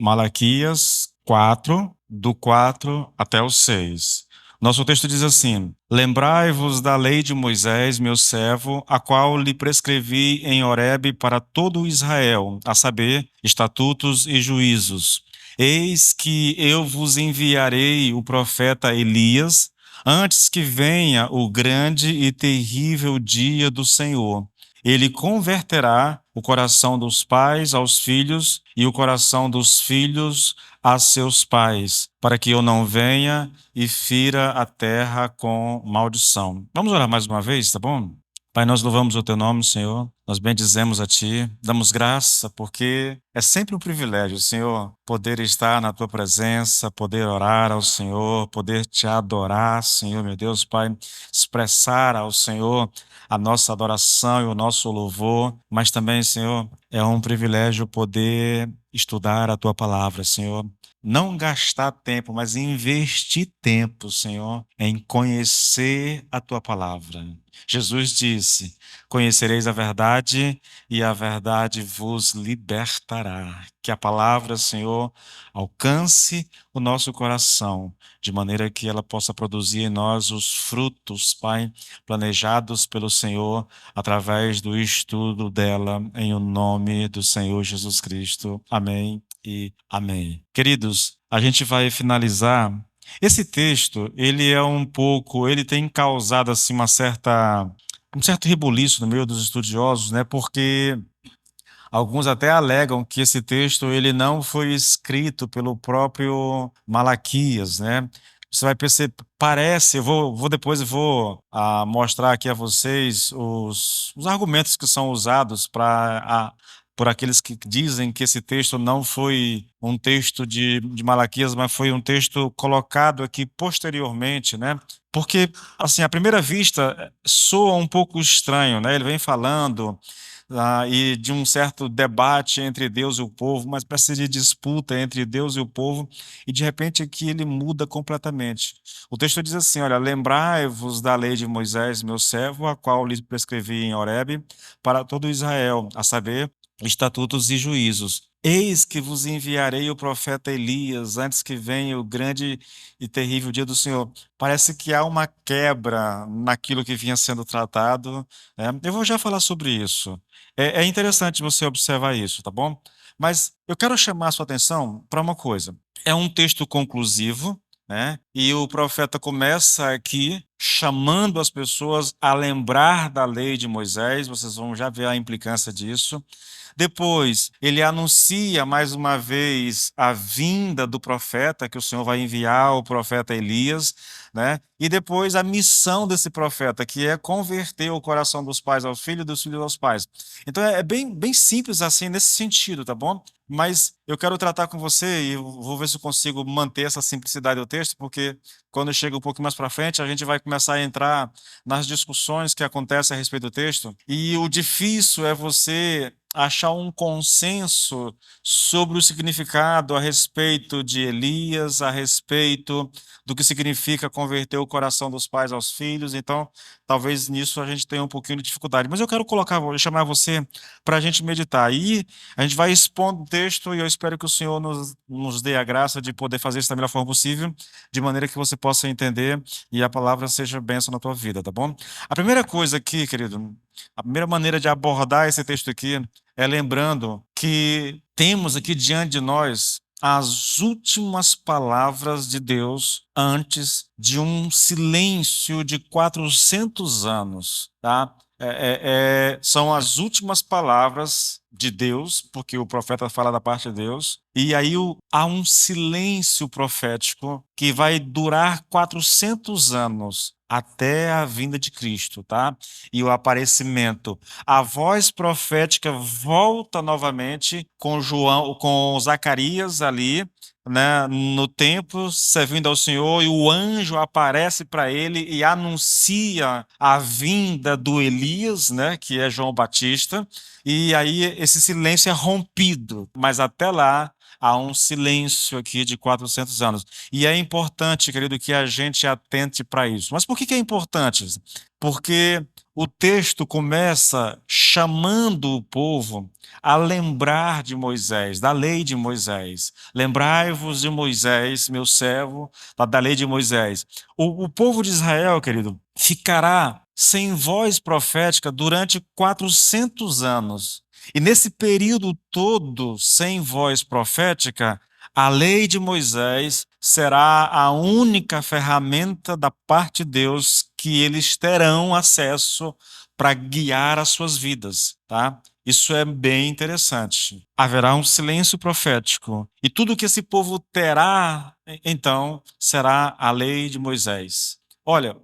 Malaquias 4, do 4 até o 6. Nosso texto diz assim: Lembrai-vos da lei de Moisés, meu servo, a qual lhe prescrevi em Horebe para todo Israel, a saber, estatutos e juízos. Eis que eu vos enviarei o profeta Elias, antes que venha o grande e terrível dia do Senhor. Ele converterá o coração dos pais aos filhos e o coração dos filhos a seus pais, para que eu não venha e fira a terra com maldição. Vamos orar mais uma vez, tá bom? Pai, nós louvamos o teu nome, Senhor. Nós bendizemos a ti, damos graça, porque é sempre um privilégio, Senhor, poder estar na tua presença, poder orar ao Senhor, poder te adorar, Senhor, meu Deus, Pai, expressar ao Senhor a nossa adoração e o nosso louvor, mas também, Senhor, é um privilégio poder estudar a tua palavra, Senhor. Não gastar tempo, mas investir tempo, Senhor, em conhecer a tua palavra. Jesus disse: Conhecereis a verdade e a verdade vos libertará. Que a palavra, Senhor, alcance o nosso coração, de maneira que ela possa produzir em nós os frutos, Pai, planejados pelo Senhor através do estudo dela, em o nome do Senhor Jesus Cristo. Amém e amém. Queridos, a gente vai finalizar. Esse texto, ele tem causado assim um certo rebuliço no meio dos estudiosos, né? Porque alguns até alegam que esse texto ele não foi escrito pelo próprio Malaquias, né? Você vai perceber, parece, eu vou mostrar aqui a vocês os argumentos que são usados por aqueles que dizem que esse texto não foi um texto de Malaquias, mas foi um texto colocado aqui posteriormente, né? Porque, assim, à primeira vista, soa um pouco estranho, né? Ele vem falando e de um certo debate entre Deus e o povo, uma espécie de disputa entre Deus e o povo, e de repente aqui ele muda completamente. O texto diz assim: olha, lembrai-vos da lei de Moisés, meu servo, a qual lhes prescrevi em Horebe, para todo Israel, a saber, estatutos e juízos. Eis que vos enviarei o profeta Elias, antes que venha o grande e terrível dia do Senhor. Parece que há uma quebra naquilo que vinha sendo tratado, né? Eu vou já falar sobre isso. É interessante você observar isso, tá bom? Mas eu quero chamar a sua atenção para uma coisa. É um texto conclusivo, né? E o profeta começa aqui chamando as pessoas a lembrar da lei de Moisés. Vocês vão já ver a implicância disso. Depois, ele anuncia mais uma vez a vinda do profeta, que o Senhor vai enviar o profeta Elias, né? E depois a missão desse profeta, que é converter o coração dos pais aos filhos e dos filhos aos pais. Então é bem simples assim nesse sentido, tá bom? Mas eu quero tratar com você e eu vou ver se eu consigo manter essa simplicidade do texto, porque quando chega um pouco mais para frente, a gente vai começar a entrar nas discussões que acontecem a respeito do texto. E o difícil é você achar um consenso sobre o significado a respeito de Elias, a respeito do que significa converter o coração dos pais aos filhos. Então, talvez nisso a gente tenha um pouquinho de dificuldade. Mas eu quero chamar você para a gente meditar. E a gente vai expondo o texto e eu espero que o Senhor nos dê a graça de poder fazer isso da melhor forma possível, de maneira que você possa entender e a palavra seja bênção na tua vida, tá bom? A primeira coisa aqui, querido, a primeira maneira de abordar esse texto aqui é lembrando que temos aqui diante de nós as últimas palavras de Deus antes de um silêncio de 400 anos, tá? São as últimas palavras de Deus, porque o profeta fala da parte de Deus, e aí há um silêncio profético que vai durar 400 anos até a vinda de Cristo, tá? E o aparecimento. A voz profética volta novamente com João, com Zacarias ali, né, no templo, servindo ao Senhor, e o anjo aparece para ele e anuncia a vinda do Elias, né, que é João Batista, e aí esse silêncio é rompido, mas até lá há um silêncio aqui de 400 anos. E é importante, querido, que a gente atente para isso. Mas por que é importante? Porque o texto começa chamando o povo a lembrar de Moisés, da lei de Moisés. Lembrai-vos de Moisés, meu servo, da lei de Moisés. O povo de Israel, querido, ficará sem voz profética durante 400 anos. E nesse período todo sem voz profética, a lei de Moisés será a única ferramenta da parte de Deus que eles terão acesso para guiar as suas vidas, tá? Isso é bem interessante. Haverá um silêncio profético e tudo que esse povo terá, então, será a lei de Moisés. Olha,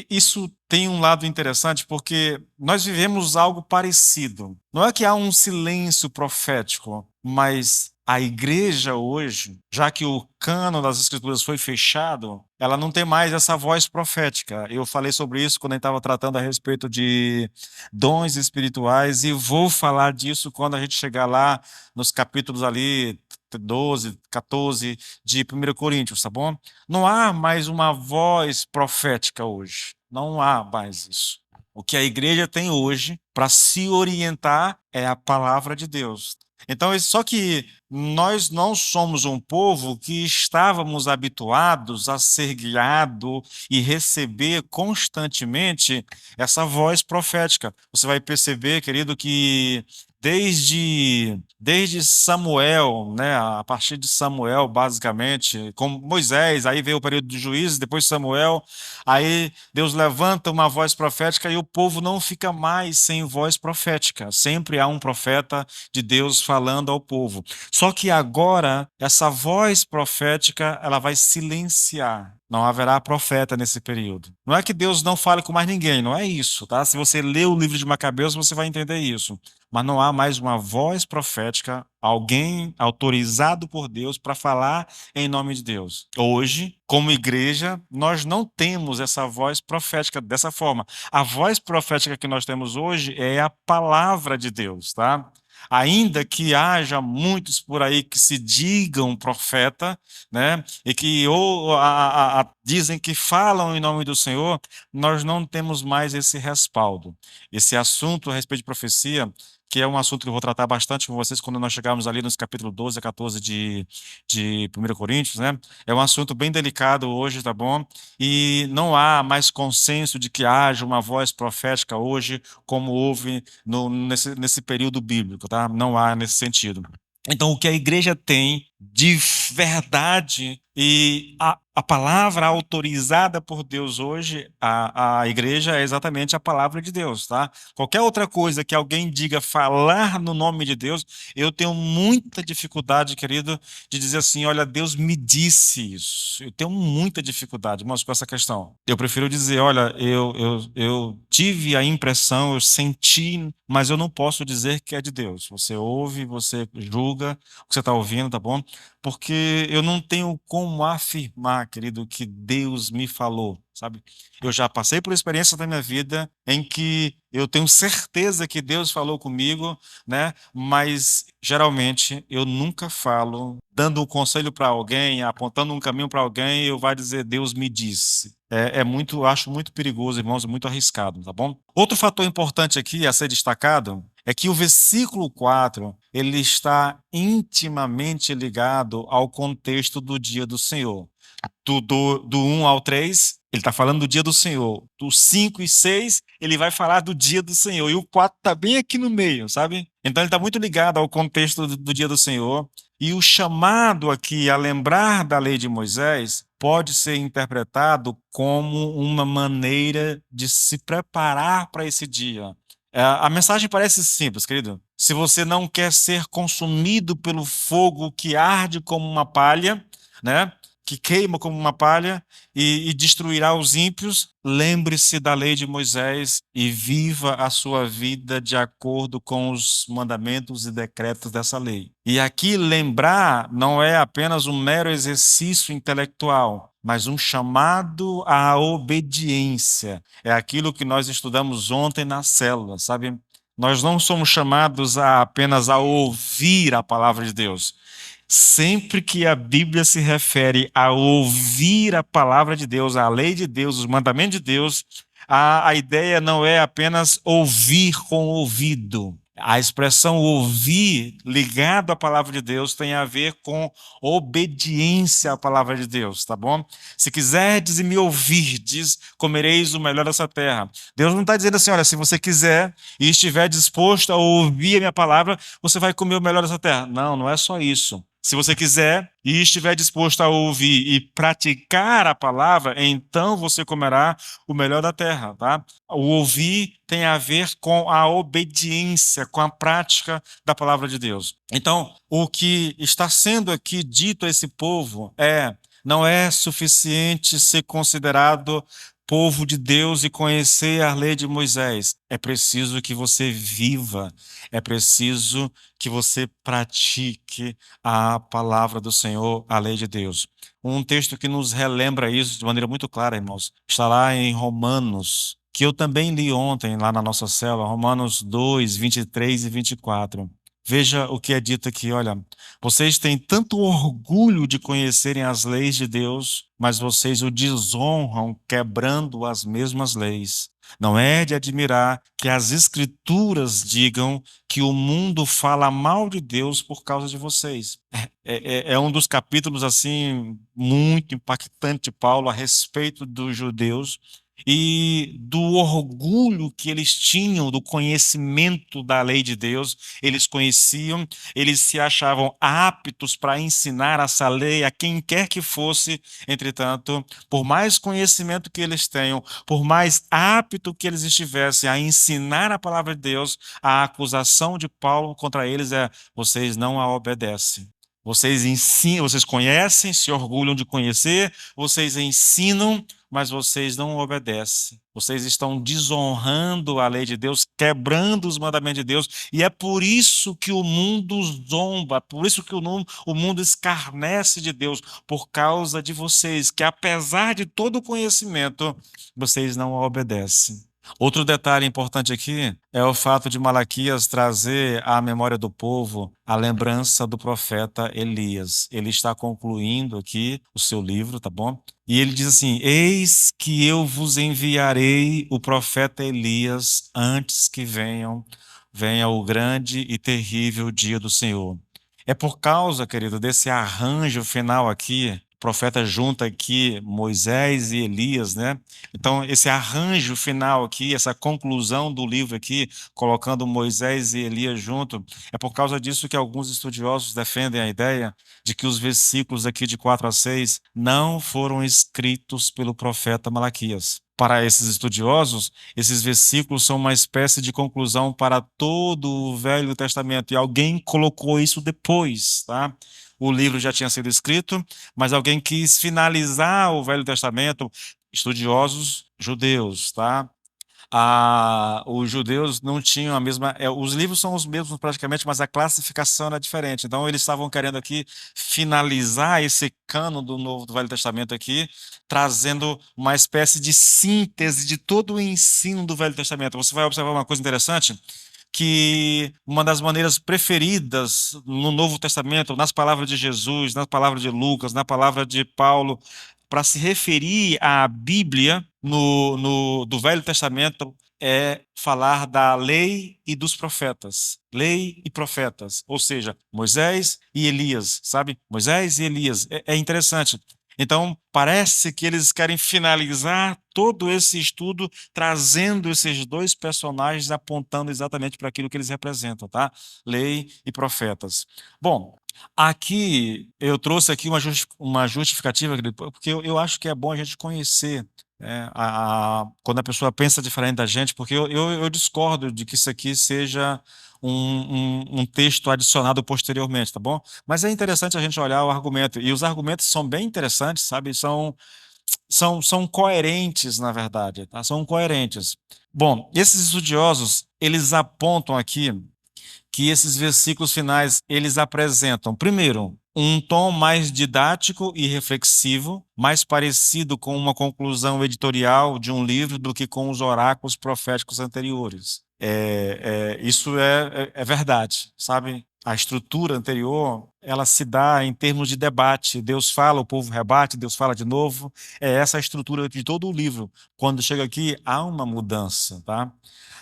isso tem um lado interessante porque nós vivemos algo parecido. Não é que há um silêncio profético, mas a igreja hoje, já que o cânon das escrituras foi fechado, ela não tem mais essa voz profética. Eu falei sobre isso quando a gente estava tratando a respeito de dons espirituais e vou falar disso quando a gente chegar lá nos capítulos ali 12, 14 de 1 Coríntios, tá bom? Não há mais uma voz profética hoje. Não há mais isso. O que a igreja tem hoje para se orientar é a palavra de Deus. Então, só que nós não somos um povo que estávamos habituados a ser guiado e receber constantemente essa voz profética. Você vai perceber, querido, que desde Samuel, né, a partir de Samuel, basicamente, com Moisés, aí veio o período de juízes, depois Samuel, aí Deus levanta uma voz profética e o povo não fica mais sem voz profética. Sempre há um profeta de Deus falando ao povo. Só que agora essa voz profética, ela vai silenciar. Não haverá profeta nesse período. Não é que Deus não fale com mais ninguém, não é isso, tá? Se você ler o livro de Macabeus, você vai entender isso. Mas não há mais uma voz profética, alguém autorizado por Deus para falar em nome de Deus. Hoje, como igreja, nós não temos essa voz profética dessa forma. A voz profética que nós temos hoje é a palavra de Deus, tá? Ainda que haja muitos por aí que se digam profeta, né, e que dizem que falam em nome do Senhor, nós não temos mais esse respaldo. Esse assunto a respeito de profecia, que é um assunto que eu vou tratar bastante com vocês quando nós chegarmos ali nos capítulos 12 a 14 de 1 Coríntios, né? É um assunto bem delicado hoje, tá bom? E não há mais consenso de que haja uma voz profética hoje, como houve nesse período bíblico, tá? Não há nesse sentido. Então, o que a igreja tem de verdade e a palavra autorizada por Deus hoje, a igreja é exatamente a palavra de Deus, tá? Qualquer outra coisa que alguém diga falar no nome de Deus, eu tenho muita dificuldade, querido, de dizer assim, olha, Deus me disse isso. Eu tenho muita dificuldade, irmãos, com essa questão. Eu prefiro dizer, olha, eu tive a impressão, eu senti, mas eu não posso dizer que é de Deus. Você ouve, você julga o que você está ouvindo, tá bom? Porque eu não tenho como afirmar, querido, que Deus me falou, sabe? Eu já passei por experiências da minha vida em que eu tenho certeza que Deus falou comigo, né? Mas geralmente eu nunca falo dando um conselho para alguém, apontando um caminho para alguém, eu vai dizer Deus me disse. É muito, eu acho muito perigoso, irmãos, é muito arriscado, tá bom? Outro fator importante aqui a ser destacado é que o versículo 4 ele está intimamente ligado ao contexto do dia do Senhor. Do 1 ao 3, ele está falando do dia do Senhor. Do 5 e 6, ele vai falar do dia do Senhor. E o 4 está bem aqui no meio, sabe? Então ele está muito ligado ao contexto do dia do Senhor. E o chamado aqui a lembrar da lei de Moisés pode ser interpretado como uma maneira de se preparar para esse dia. A mensagem parece simples, querido. Se você não quer ser consumido pelo fogo que arde como uma palha, né? Que queima como uma palha e destruirá os ímpios, lembre-se da lei de Moisés e viva a sua vida de acordo com os mandamentos e decretos dessa lei. E aqui lembrar não é apenas um mero exercício intelectual, mas um chamado à obediência. É aquilo que nós estudamos ontem na célula, sabe? Nós não somos chamados apenas a ouvir a palavra de Deus. Sempre que a Bíblia se refere a ouvir a palavra de Deus, a lei de Deus, os mandamentos de Deus, a ideia não é apenas ouvir com o ouvido. A expressão ouvir ligado à palavra de Deus tem a ver com obediência à palavra de Deus, tá bom? Se quiserdes e me ouvirdes, comereis o melhor dessa terra. Deus não está dizendo assim, olha, se você quiser e estiver disposto a ouvir a minha palavra, você vai comer o melhor dessa terra. Não, não é só isso. Se você quiser e estiver disposto a ouvir e praticar a palavra, então você comerá o melhor da terra, tá? O ouvir tem a ver com a obediência, com a prática da palavra de Deus. Então, o que está sendo aqui dito a esse povo não é suficiente ser considerado povo de Deus e conhecer a lei de Moisés. É preciso que você viva, é preciso que você pratique a palavra do Senhor, a lei de Deus. Um texto que nos relembra isso de maneira muito clara, irmãos, está lá em Romanos, que eu também li ontem lá na nossa célula, Romanos 2, 23 e 24. Veja o que é dito aqui, olha, vocês têm tanto orgulho de conhecerem as leis de Deus, mas vocês o desonram quebrando as mesmas leis. Não é de admirar que as Escrituras digam que o mundo fala mal de Deus por causa de vocês. É um dos capítulos assim muito impactante de Paulo a respeito dos judeus e do orgulho que eles tinham do conhecimento da lei de Deus. Eles conheciam, eles se achavam aptos para ensinar essa lei a quem quer que fosse. Entretanto, por mais conhecimento que eles tenham, por mais apto que eles estivessem a ensinar a palavra de Deus, a acusação de Paulo contra eles é: vocês não a obedecem. Vocês ensinam, vocês conhecem, se orgulham de conhecer, vocês ensinam, mas vocês não obedecem. Vocês estão desonrando a lei de Deus, quebrando os mandamentos de Deus, e é por isso que o mundo zomba, por isso que o mundo escarnece de Deus, por causa de vocês, que apesar de todo o conhecimento, vocês não obedecem. Outro detalhe importante aqui é o fato de Malaquias trazer à memória do povo a lembrança do profeta Elias. Ele está concluindo aqui o seu livro, tá bom? E ele diz assim: Eis que eu vos enviarei o profeta Elias antes que venha o grande e terrível dia do Senhor. É por causa, querido, desse arranjo final aqui. O profeta junta aqui Moisés e Elias, né? Então, esse arranjo final aqui, essa conclusão do livro aqui, colocando Moisés e Elias junto, é por causa disso que alguns estudiosos defendem a ideia de que os versículos aqui de 4 a 6 não foram escritos pelo profeta Malaquias. Para esses estudiosos, esses versículos são uma espécie de conclusão para todo o Velho Testamento, e alguém colocou isso depois, tá? O livro já tinha sido escrito, mas alguém quis finalizar o Velho Testamento. Estudiosos judeus, tá? Os judeus não tinham a mesma. Os livros são os mesmos praticamente, mas a classificação era diferente. Então, eles estavam querendo aqui finalizar esse cano do Velho Testamento aqui, trazendo uma espécie de síntese de todo o ensino do Velho Testamento. Você vai observar uma coisa interessante, que uma das maneiras preferidas no Novo Testamento, nas palavras de Jesus, nas palavras de Lucas, na palavra de Paulo, para se referir à Bíblia do Velho Testamento, é falar da lei e dos profetas. Lei e profetas, ou seja, Moisés e Elias, sabe? Moisés e Elias. É interessante. Então, parece que eles querem finalizar todo esse estudo trazendo esses dois personagens apontando exatamente para aquilo que eles representam, tá? Lei e profetas. Bom, aqui eu trouxe aqui uma justificativa, querido, porque eu acho que é bom a gente conhecer, né, quando a pessoa pensa diferente da gente, porque eu discordo de que isso aqui seja um texto adicionado posteriormente, tá bom? Mas é interessante a gente olhar o argumento, e os argumentos são bem interessantes, sabe? São coerentes, na verdade, tá? São coerentes. Bom, esses estudiosos, eles apontam aqui que esses versículos finais, eles apresentam, primeiro, um tom mais didático e reflexivo, mais parecido com uma conclusão editorial de um livro do que com os oráculos proféticos anteriores. Isso é verdade, sabe? A estrutura anterior ela se dá em termos de debate. Deus fala, o povo rebate, Deus fala de novo. É essa a estrutura de todo o livro. Quando chega aqui, há uma mudança, tá?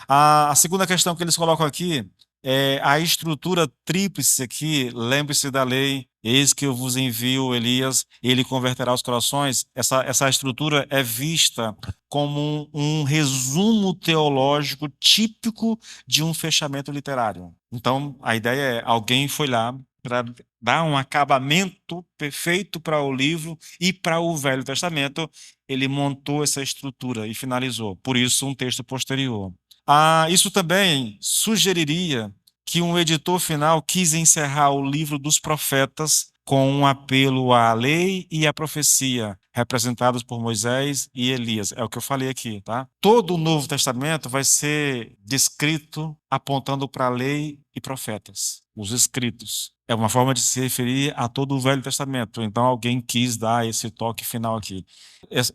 A segunda questão que eles colocam aqui é a estrutura tríplice aqui. Lembre-se da lei, eis que eu vos envio Elias, ele converterá os corações. Essa estrutura é vista como um resumo teológico típico de um fechamento literário. Então, a ideia é, alguém foi lá para dar um acabamento perfeito para o livro e para o Velho Testamento, ele montou essa estrutura e finalizou. Por isso, um texto posterior. Isso também sugeriria que um editor final quis encerrar o livro dos profetas com um apelo à lei e à profecia, representados por Moisés e Elias. É o que eu falei aqui, tá? Todo o Novo Testamento vai ser descrito apontando para a lei e profetas, os escritos. É uma forma de se referir a todo o Velho Testamento. Então, alguém quis dar esse toque final aqui.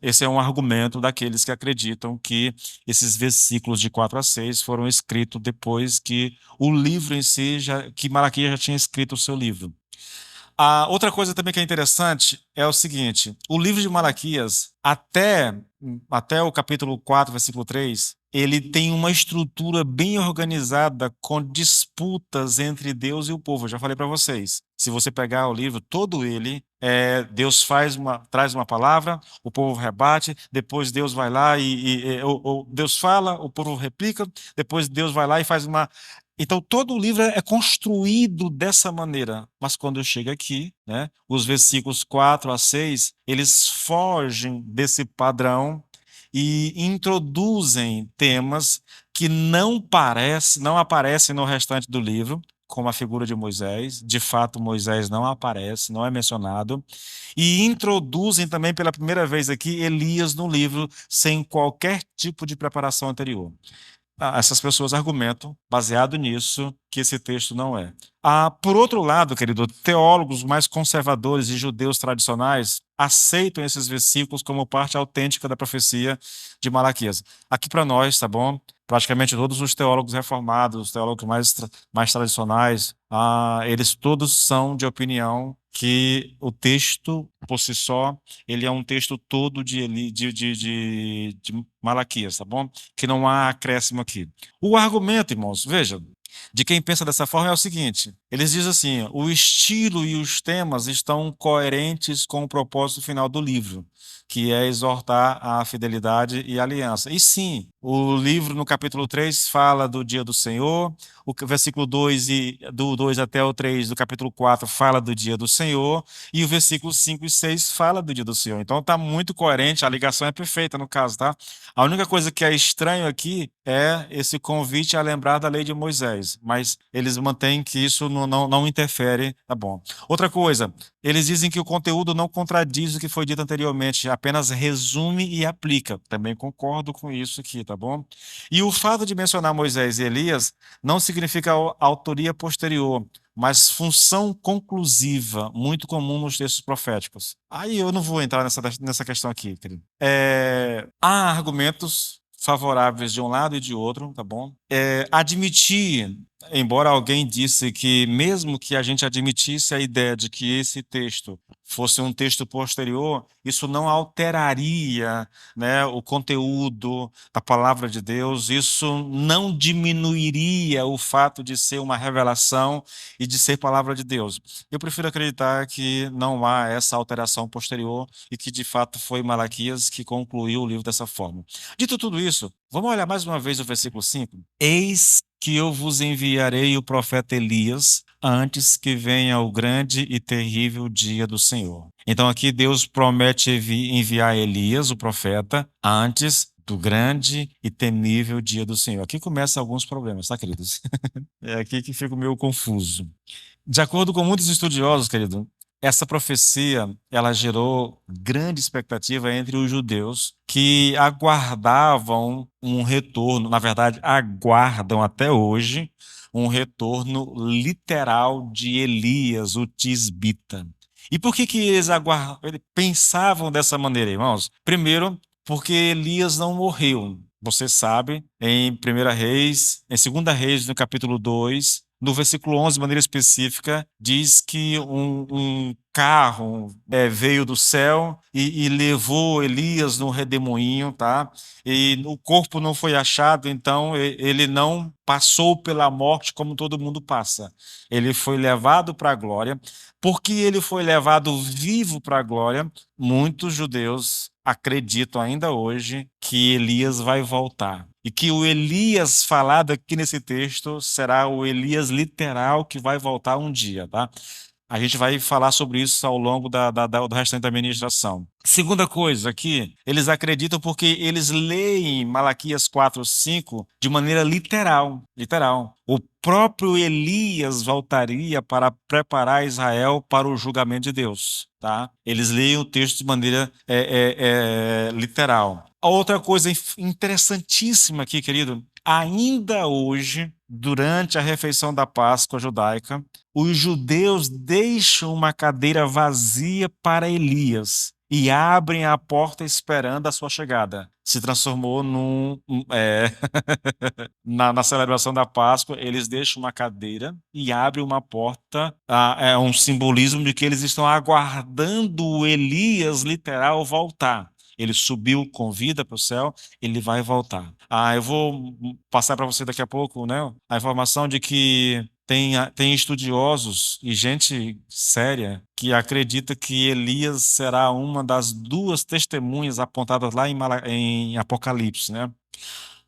Esse é um argumento daqueles que acreditam que esses versículos de 4 a 6 foram escritos depois que o livro em si, que Malaquias já tinha escrito o seu livro. A outra coisa também que é interessante é o seguinte: o livro de Malaquias, até o capítulo 4, versículo 3, ele tem uma estrutura bem organizada com disputas entre Deus e o povo. Eu já falei para vocês. Se você pegar o livro, todo ele, Deus traz uma palavra, o povo rebate, depois Deus vai lá ou Deus fala, o povo replica, depois Deus vai lá e faz uma. Então, todo o livro é construído dessa maneira, mas quando chega aqui, né, os versículos 4 a 6, eles fogem desse padrão e introduzem temas que não aparecem no restante do livro, como a figura de Moisés. De fato, Moisés não aparece, não é mencionado. E introduzem também pela primeira vez aqui Elias no livro, sem qualquer tipo de preparação anterior. Essas pessoas argumentam, baseado nisso, que esse texto não é. Por outro lado, querido, teólogos mais conservadores e judeus tradicionais aceitam esses versículos como parte autêntica da profecia de Malaquias. Aqui para nós, tá bom? Praticamente todos os teólogos reformados, os teólogos mais tradicionais, eles todos são de opinião que o texto, por si só, ele é um texto todo de Malaquias, tá bom? Que não há acréscimo aqui. O argumento, irmãos, veja, de quem pensa dessa forma é o seguinte: eles dizem assim, o estilo e os temas estão coerentes com o propósito final do livro, que é exortar a fidelidade e a aliança. E sim, o livro no capítulo 3 fala do dia do Senhor, o versículo 2 do 2 até o 3 do capítulo 4 fala do dia do Senhor, e o versículo 5 e 6 fala do dia do Senhor. Então está muito coerente, a ligação é perfeita no caso, tá? A única coisa que é estranho aqui é esse convite a lembrar da lei de Moisés, mas eles mantêm que isso não interfere, tá bom. Outra coisa, eles dizem que o conteúdo não contradiz o que foi dito anteriormente, apenas resume e aplica. Também concordo com isso aqui, tá bom? E o fato de mencionar Moisés e Elias não significa autoria posterior, mas função conclusiva, muito comum nos textos proféticos. Aí eu não vou entrar nessa questão aqui, querido. Há argumentos favoráveis de um lado e de outro, tá bom? Admitir, embora alguém disse que mesmo que a gente admitisse a ideia de que esse texto fosse um texto posterior, isso não alteraria, né, o conteúdo da palavra de Deus, isso não diminuiria o fato de ser uma revelação e de ser palavra de Deus. Eu prefiro acreditar que não há essa alteração posterior e que de fato foi Malaquias que concluiu o livro dessa forma. Dito tudo isso, vamos olhar mais uma vez o versículo 5. Eis que eu vos enviarei o profeta Elias antes que venha o grande e terrível dia do Senhor. Então aqui Deus promete enviar Elias, o profeta, antes do grande e temível dia do Senhor. Aqui começam alguns problemas, tá, queridos? É aqui que fico meio confuso. De acordo com muitos estudiosos, querido, essa profecia, ela gerou grande expectativa entre os judeus que aguardavam um retorno, na verdade, aguardam até hoje um retorno literal de Elias, o tisbita. E por que eles pensavam dessa maneira, irmãos? Primeiro, porque Elias não morreu. Você sabe, em 1 Reis, em 2 Reis, no capítulo 2, no versículo 11, de maneira específica, diz que um carro veio do céu e levou Elias no redemoinho, tá? E o corpo não foi achado, então ele não passou pela morte como todo mundo passa. Ele foi levado para a glória. Porque ele foi levado vivo para a glória, muitos judeus acreditam ainda hoje que Elias vai voltar. E que o Elias falado aqui nesse texto será o Elias literal que vai voltar um dia, tá? A gente vai falar sobre isso ao longo do restante da ministração. Segunda coisa aqui, eles acreditam porque eles leem Malaquias 4:5 de maneira literal. Literal. O próprio Elias voltaria para preparar Israel para o julgamento de Deus. Tá? Eles leem o texto de maneira literal. A outra coisa interessantíssima aqui, querido, ainda hoje, durante a refeição da Páscoa judaica, os judeus deixam uma cadeira vazia para Elias e abrem a porta esperando a sua chegada. Se transformou na celebração da Páscoa, eles deixam uma cadeira e abrem uma porta. É um simbolismo de que eles estão aguardando o Elias literal voltar. Ele subiu com vida para o céu, ele vai voltar. Eu vou passar para você daqui a pouco, né, a informação de que tem estudiosos e gente séria que acredita que Elias será uma das duas testemunhas apontadas lá em Apocalipse, né?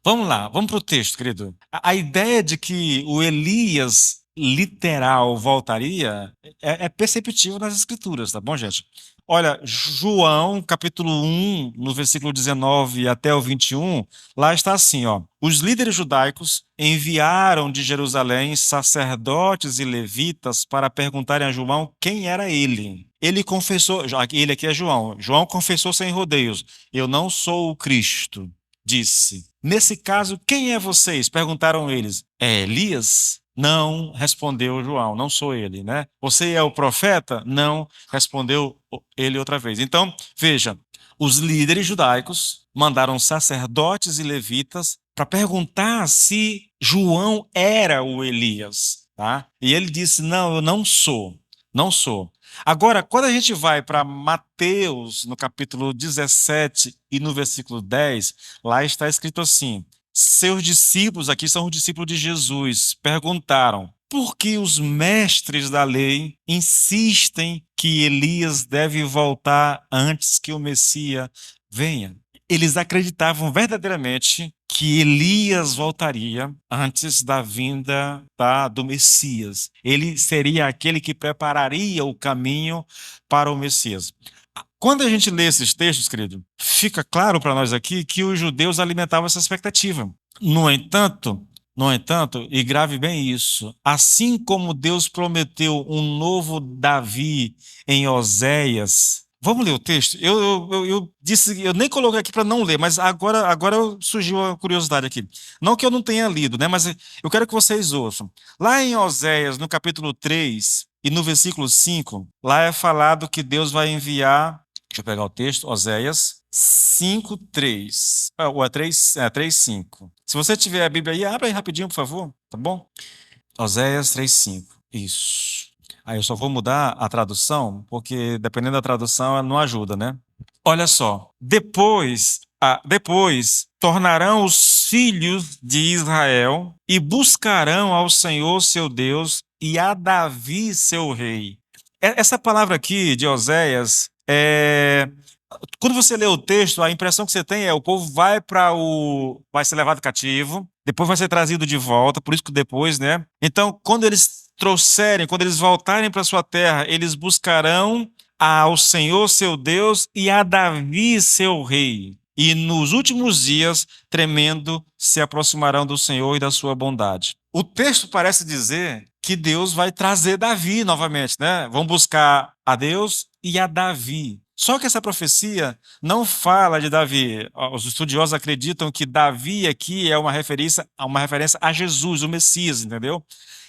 Vamos lá, vamos para o texto, querido. A ideia de que o Elias literal voltaria é perceptível nas Escrituras, tá bom, gente? Olha, João, capítulo 1, no versículo 19 até o 21, lá está assim, ó. Os líderes judaicos enviaram de Jerusalém sacerdotes e levitas para perguntarem a João quem era ele. Ele confessou, ele aqui é João. João confessou sem rodeios: eu não sou o Cristo. Disse: nesse caso, quem é vocês? Perguntaram eles. É Elias? Não, respondeu João, não sou ele, né? Você é o profeta? Não, respondeu ele outra vez. Então, veja, os líderes judaicos mandaram sacerdotes e levitas para perguntar se João era o Elias, tá? E ele disse: não, eu não sou, não sou. Agora, quando a gente vai para Mateus, no capítulo 17 e no versículo 10, lá está escrito assim: seus discípulos, aqui são os discípulos de Jesus, perguntaram: por que os mestres da lei insistem que Elias deve voltar antes que o Messias venha? Eles acreditavam verdadeiramente que Elias voltaria antes da vinda do Messias. Ele seria aquele que prepararia o caminho para o Messias. Quando a gente lê esses textos, querido, fica claro para nós aqui que os judeus alimentavam essa expectativa. No entanto, e grave bem isso, assim como Deus prometeu um novo Davi em Oséias. Vamos ler o texto? Eu disse, eu nem coloquei aqui para não ler, mas agora surgiu a curiosidade aqui. Não que eu não tenha lido, né? Mas eu quero que vocês ouçam. Lá em Oséias, no capítulo 3 e no versículo 5, lá é falado que Deus vai enviar. Deixa eu pegar o texto, Oséias 5:3. Ou é 3:5. Se você tiver a Bíblia aí, abre aí rapidinho, por favor, tá bom? Oséias 3:5. Isso. Aí eu só vou mudar a tradução, porque dependendo da tradução, ela não ajuda, né? Olha só. Depois tornarão os filhos de Israel e buscarão ao Senhor seu Deus e a Davi seu rei. Essa palavra aqui de Oséias quando você lê o texto, a impressão que você tem é o povo vai ser levado cativo, depois vai ser trazido de volta, por isso que depois, né? Então, quando eles voltarem para sua terra, eles buscarão ao Senhor seu Deus e a Davi seu rei. E nos últimos dias, tremendo, se aproximarão do Senhor e da sua bondade. O texto parece dizer que Deus vai trazer Davi novamente, né? Vão buscar a Deus e a Davi. Só que essa profecia não fala de Davi. Os estudiosos acreditam que Davi aqui é uma referência a Jesus, o Messias, entendeu?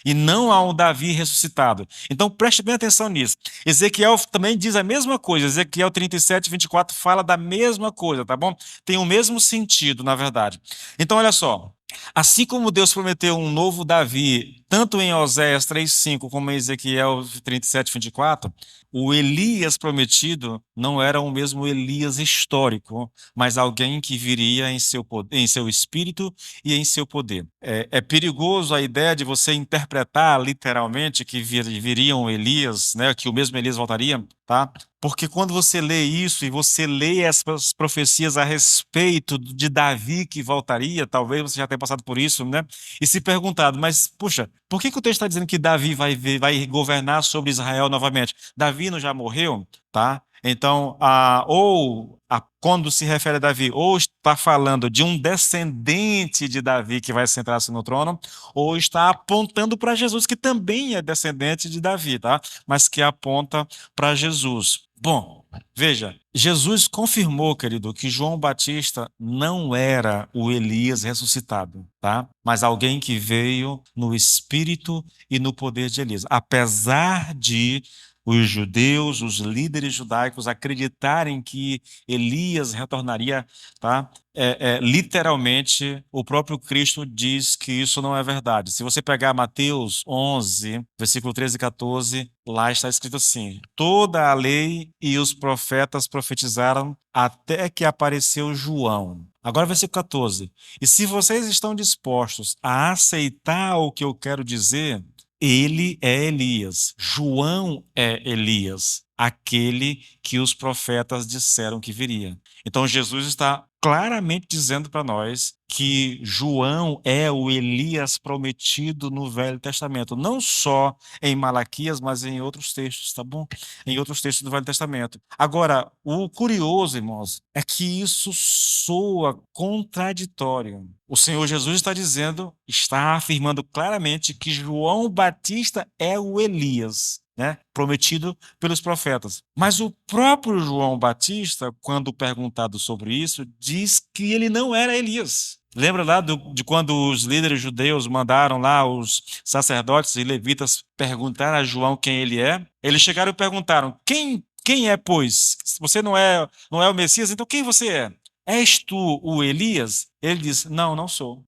e não a um Davi ressuscitado. Então preste bem atenção nisso. Ezequiel também diz a mesma coisa. Ezequiel 37, 24 fala da mesma coisa, tá bom? Tem o mesmo sentido, na verdade. Então, olha só. Assim como Deus prometeu um novo Davi, tanto em Oséias 3:5 como em Ezequiel 37, 24, o Elias prometido não era o mesmo Elias histórico, mas alguém que viria em seu espírito e em seu poder. É perigoso a ideia de você interpretar literalmente que viriam Elias, né, que o mesmo Elias voltaria, tá? Porque quando você lê isso e você lê essas profecias a respeito de Davi que voltaria, talvez você já tenha passado por isso, né? E se perguntado, mas, puxa, por que o texto está dizendo que Davi vai governar sobre Israel novamente? Davi não já morreu, tá? Então, quando se refere a Davi, ou está falando de um descendente de Davi que vai sentar-se no trono, ou está apontando para Jesus, que também é descendente de Davi, tá? Mas que aponta para Jesus. Bom, veja, Jesus confirmou, querido, que João Batista não era o Elias ressuscitado, tá? Mas alguém que veio no espírito e no poder de Elias. Apesar de os judeus, os líderes judaicos acreditarem que Elias retornaria, tá? Literalmente, o próprio Cristo diz que isso não é verdade. Se você pegar Mateus 11, versículo 13 e 14, lá está escrito assim: toda a lei e os profetas profetizaram até que apareceu João. Agora, versículo 14. E se vocês estão dispostos a aceitar o que eu quero dizer, ele é Elias. João é Elias, aquele que os profetas disseram que viria. Então, Jesus está claramente dizendo para nós que João é o Elias prometido no Velho Testamento, não só em Malaquias, mas em outros textos, tá bom? Em outros textos do Velho Testamento. Agora, o curioso, irmãos, é que isso soa contraditório. O Senhor Jesus está afirmando claramente que João Batista é o Elias, né, prometido pelos profetas. Mas o próprio João Batista, quando perguntado sobre isso, diz que ele não era Elias. Lembra lá de quando os líderes judeus mandaram lá os sacerdotes e levitas perguntar a João quem ele é? Eles chegaram e perguntaram: quem é, pois? Se você não é o Messias, então quem você é? És tu o Elias? Ele diz: não, não sou.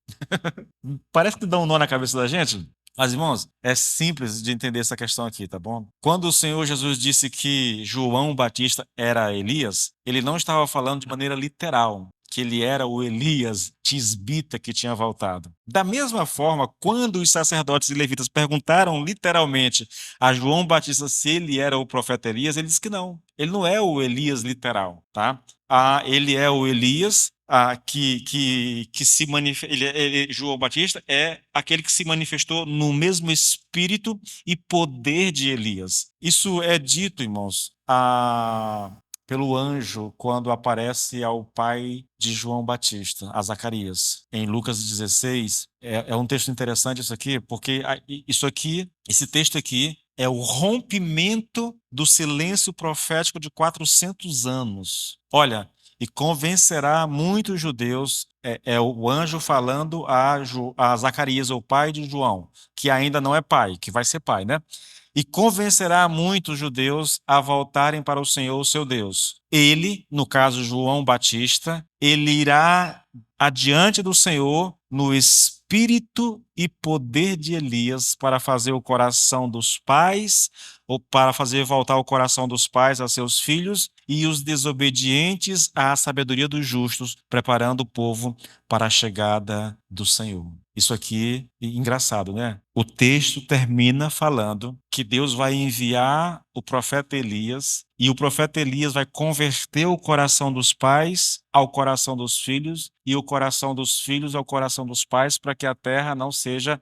Parece que dá um nó na cabeça da gente. Mas, irmãos, é simples de entender essa questão aqui, tá bom? Quando o Senhor Jesus disse que João Batista era Elias, ele não estava falando de maneira literal, que ele era o Elias tisbita que tinha voltado. Da mesma forma, quando os sacerdotes e levitas perguntaram literalmente a João Batista se ele era o profeta Elias, ele disse que não. Ele não é o Elias literal, tá? Ele é o Elias que se manifesta. João Batista é aquele que se manifestou no mesmo espírito e poder de Elias. Isso é dito, irmãos, pelo anjo quando aparece ao pai de João Batista, a Zacarias. Em Lucas 16, é um texto interessante isso aqui, porque esse texto aqui, é o rompimento do silêncio profético de 400 anos. Olha, e convencerá muitos judeus, é o anjo falando a Zacarias, o pai de João, que ainda não é pai, que vai ser pai, né? E convencerá muitos judeus a voltarem para o Senhor, o seu Deus. Ele, no caso João Batista, ele irá adiante do Senhor no espírito e poder de Elias para fazer o coração dos pais, ou para fazer voltar o coração dos pais a seus filhos e os desobedientes à sabedoria dos justos, preparando o povo para a chegada do Senhor. Isso aqui é engraçado, né? O texto termina falando que Deus vai enviar o profeta Elias e o profeta Elias vai converter o coração dos pais ao coração dos filhos e o coração dos filhos ao coração dos pais para que a terra não esteja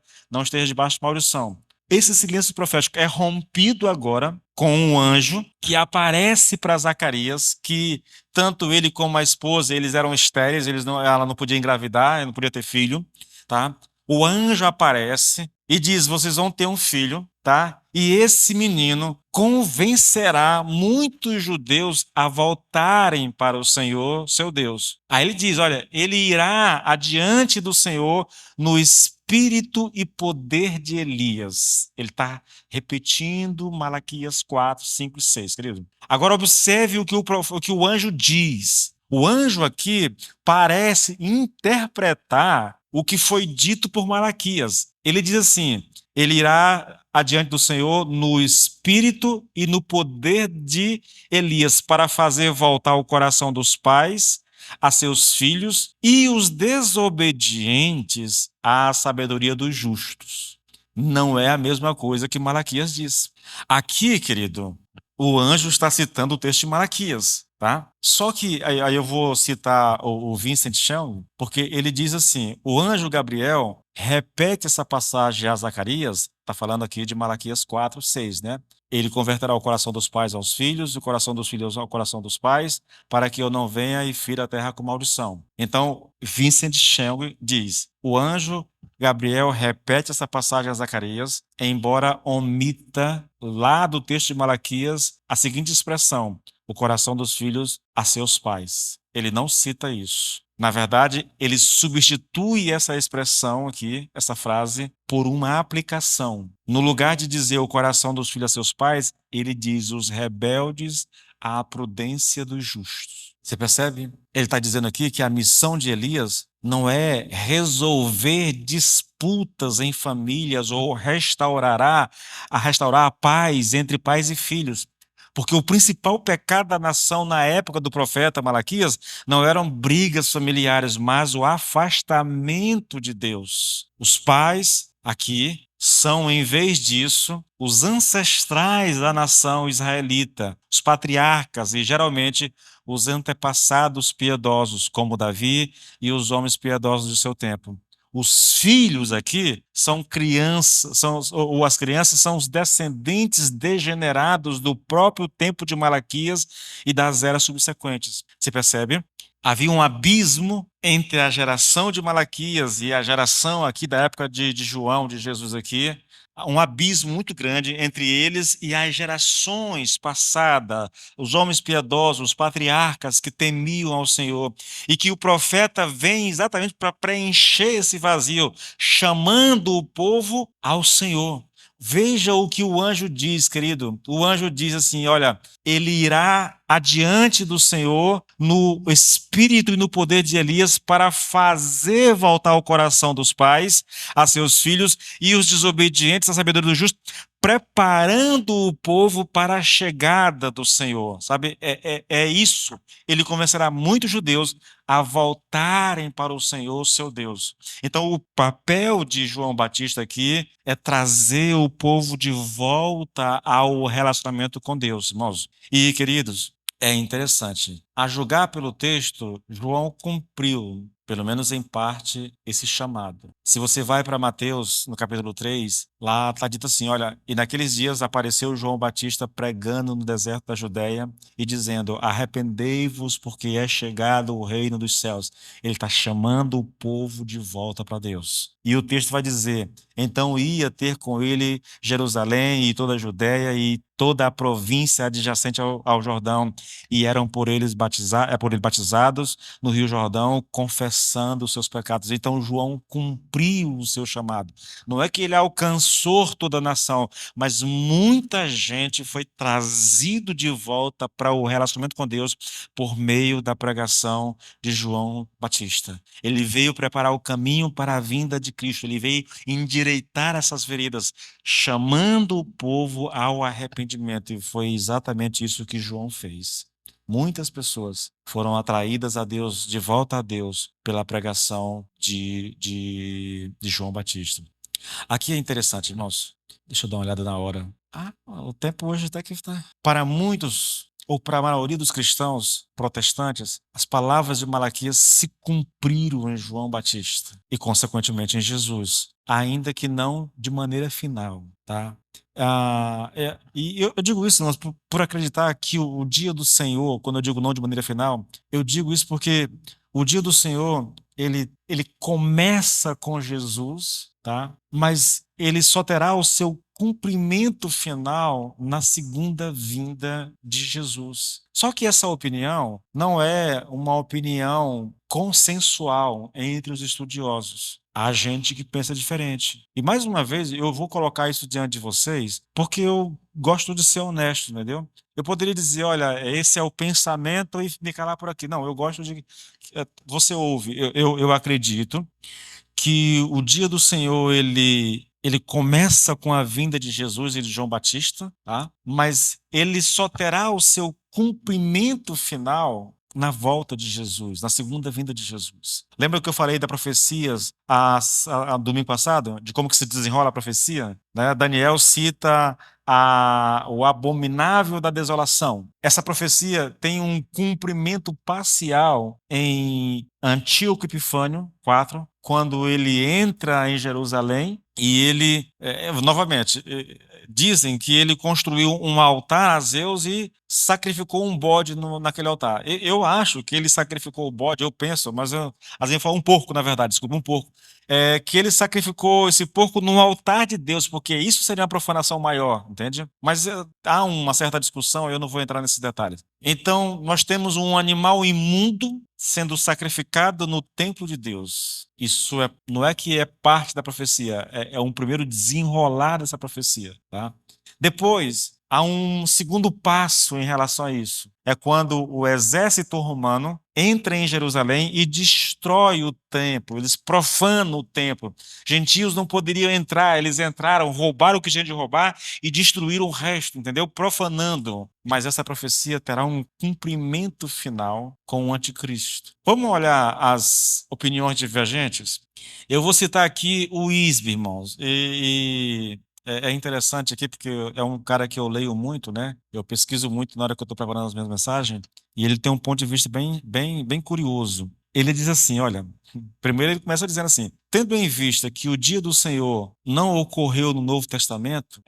debaixo de maldição. Esse silêncio profético é rompido agora com um anjo que aparece para Zacarias, que tanto ele como a esposa, eles eram estéreis, ela não podia engravidar, não podia ter filho, tá? O anjo aparece e diz: vocês vão ter um filho, tá? e esse menino convencerá muitos judeus a voltarem para o Senhor, seu Deus. Aí ele diz, olha, ele irá adiante do Senhor no espírito e poder de Elias. Ele está repetindo Malaquias 4, 5 e 6, querido. Agora observe o que o anjo diz. O anjo aqui parece interpretar o que foi dito por Malaquias. Ele diz assim: ele irá adiante do Senhor no espírito e no poder de Elias para fazer voltar o coração dos pais a seus filhos e os desobedientes à sabedoria dos justos. Não é a mesma coisa que Malaquias diz. Aqui, querido, o anjo está citando o texto de Malaquias, tá? Só que aí eu vou citar o Vincent Chan, porque ele diz assim: o anjo Gabriel repete essa passagem a Zacarias, está falando aqui de Malaquias 4, 6, né? Ele converterá o coração dos pais aos filhos, e o coração dos filhos ao coração dos pais, para que eu não venha e fira a terra com maldição. Então, Vincent Chang diz: o anjo Gabriel repete essa passagem a Zacarias, embora omita lá do texto de Malaquias a seguinte expressão: o coração dos filhos a seus pais. Ele não cita isso. Na verdade, ele substitui essa expressão aqui, essa frase, por uma aplicação. No lugar de dizer o coração dos filhos a seus pais, ele diz os rebeldes à prudência dos justos. Você percebe? Ele está dizendo aqui que a missão de Elias não é resolver disputas em famílias ou restaurar a paz entre pais e filhos. Porque o principal pecado da nação na época do profeta Malaquias não eram brigas familiares, mas o afastamento de Deus. Os pais aqui são, em vez disso, os ancestrais da nação israelita, os patriarcas e geralmente os antepassados piedosos, como Davi e os homens piedosos de seu tempo. Os filhos aqui são crianças, ou as crianças são os descendentes degenerados do próprio tempo de Malaquias e das eras subsequentes. Você percebe? Havia um abismo entre a geração de Malaquias e a geração aqui da época de João, de Jesus aqui, um abismo muito grande entre eles e as gerações passadas, os homens piedosos, os patriarcas que temiam ao Senhor, e que o profeta vem exatamente para preencher esse vazio, chamando o povo ao Senhor. Veja o que o anjo diz, querido. O anjo diz assim: olha, ele irá adiante do Senhor no espírito e no poder de Elias para fazer voltar o coração dos pais a seus filhos e os desobedientes à sabedoria do justo, preparando o povo para a chegada do Senhor. Sabe, é isso. Ele convencerá muitos judeus a voltarem para o Senhor, seu Deus. Então, o papel de João Batista aqui é trazer o povo de volta ao relacionamento com Deus, irmãos. E, queridos, é interessante. A julgar pelo texto, João cumpriu, pelo menos em parte, esse chamado. Se você vai para Mateus, no capítulo 3, lá está dito assim: olha, e naqueles dias apareceu João Batista pregando no deserto da Judéia e dizendo: arrependei-vos, porque é chegado o reino dos céus. Ele está chamando o povo de volta para Deus. E o texto vai dizer: então ia ter com ele Jerusalém e toda a Judéia e toda a província adjacente ao Jordão, e eram por ele batizados no Rio Jordão, confessando os seus pecados. Então João cumpriu o seu chamado. Não é que ele alcançou toda a nação, mas muita gente foi trazido de volta para o relacionamento com Deus por meio da pregação de João Batista. Ele veio preparar o caminho para a vinda de Cristo. Ele veio endireitar essas veredas, chamando o povo ao arrependimento. E foi exatamente isso que João fez. Muitas pessoas foram atraídas a Deus, de volta a Deus, pela pregação de João Batista. Aqui é interessante, irmãos. Deixa eu dar uma olhada na hora. O tempo hoje até que está. Para muitos, ou para a maioria dos cristãos protestantes, as palavras de Malaquias se cumpriram em João Batista e, consequentemente, em Jesus, ainda que não de maneira final, tá? E eu digo isso, irmãos, por acreditar que o dia do Senhor, quando eu digo não de maneira final, eu digo isso porque o dia do Senhor, ele começa com Jesus, tá? Mas ele só terá o seu cumprimento final na segunda vinda de Jesus. Só que essa opinião não é uma opinião consensual entre os estudiosos. Há gente que pensa diferente. E mais uma vez, eu vou colocar isso diante de vocês, porque eu gosto de ser honesto, entendeu? Eu poderia dizer, olha, esse é o pensamento e me calar por aqui. Não, eu gosto de. Você ouve, eu acredito que o dia do Senhor ele começa com a vinda de Jesus e de João Batista, tá? Mas ele só terá o seu cumprimento final na volta de Jesus, na segunda vinda de Jesus. Lembra que eu falei da profecias domingo passado, de como que se desenrola a profecia? Né? Daniel cita o abominável da desolação. Essa profecia tem um cumprimento parcial em Antíoco Epifânio 4, quando ele entra em Jerusalém e ele, novamente, dizem que ele construiu um altar a Zeus e sacrificou um bode naquele altar. Eu acho que ele sacrificou o bode, eu penso, mas a gente fala um porco, na verdade, desculpa, um porco. Que ele sacrificou esse porco no altar de Deus, porque isso seria uma profanação maior, entende? Mas há uma certa discussão, eu não vou entrar nesses detalhes. Então, nós temos um animal imundo sendo sacrificado no templo de Deus. Isso não é que é parte da profecia, é um primeiro desenrolar dessa profecia, tá? Depois, há um segundo passo em relação a isso. É quando o exército romano entra em Jerusalém e destrói o templo, eles profanam o templo. Gentios não poderiam entrar, eles entraram, roubaram o que tinha de roubar e destruíram o resto, entendeu? Profanando. Mas essa profecia terá um cumprimento final com o anticristo. Vamos olhar as opiniões divergentes? Eu vou citar aqui o Isbe, irmãos, é interessante aqui porque é um cara que eu leio muito, né? Eu pesquiso muito na hora que eu estou preparando as minhas mensagens, e ele tem um ponto de vista bem curioso. Ele diz assim, olha, primeiro ele começa dizendo assim, tendo em vista que o dia do Senhor não ocorreu no Novo Testamento,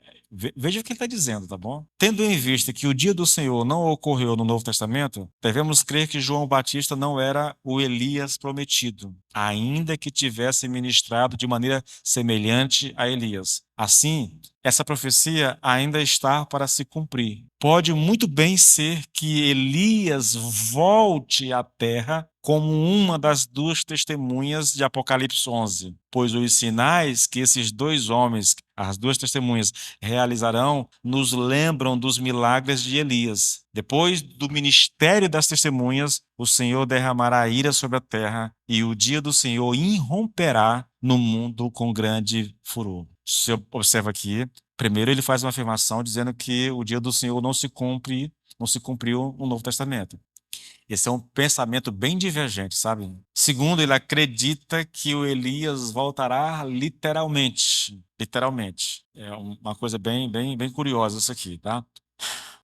veja o que ele está dizendo, tá bom? Tendo em vista que o dia do Senhor não ocorreu no Novo Testamento, devemos crer que João Batista não era o Elias prometido, ainda que tivesse ministrado de maneira semelhante a Elias. Assim, essa profecia ainda está para se cumprir. Pode muito bem ser que Elias volte à terra como uma das duas testemunhas de Apocalipse 11, pois os sinais que esses dois homens, as duas testemunhas, realizarão nos lembram dos milagres de Elias. Depois do ministério das testemunhas, o Senhor derramará ira sobre a terra e o dia do Senhor irromperá no mundo com grande furor. Você observa aqui, primeiro ele faz uma afirmação dizendo que o dia do Senhor não se cumpriu no Novo Testamento. Esse é um pensamento bem divergente, sabe? Segundo, ele acredita que o Elias voltará literalmente. Literalmente. É uma coisa bem curiosa isso aqui, tá?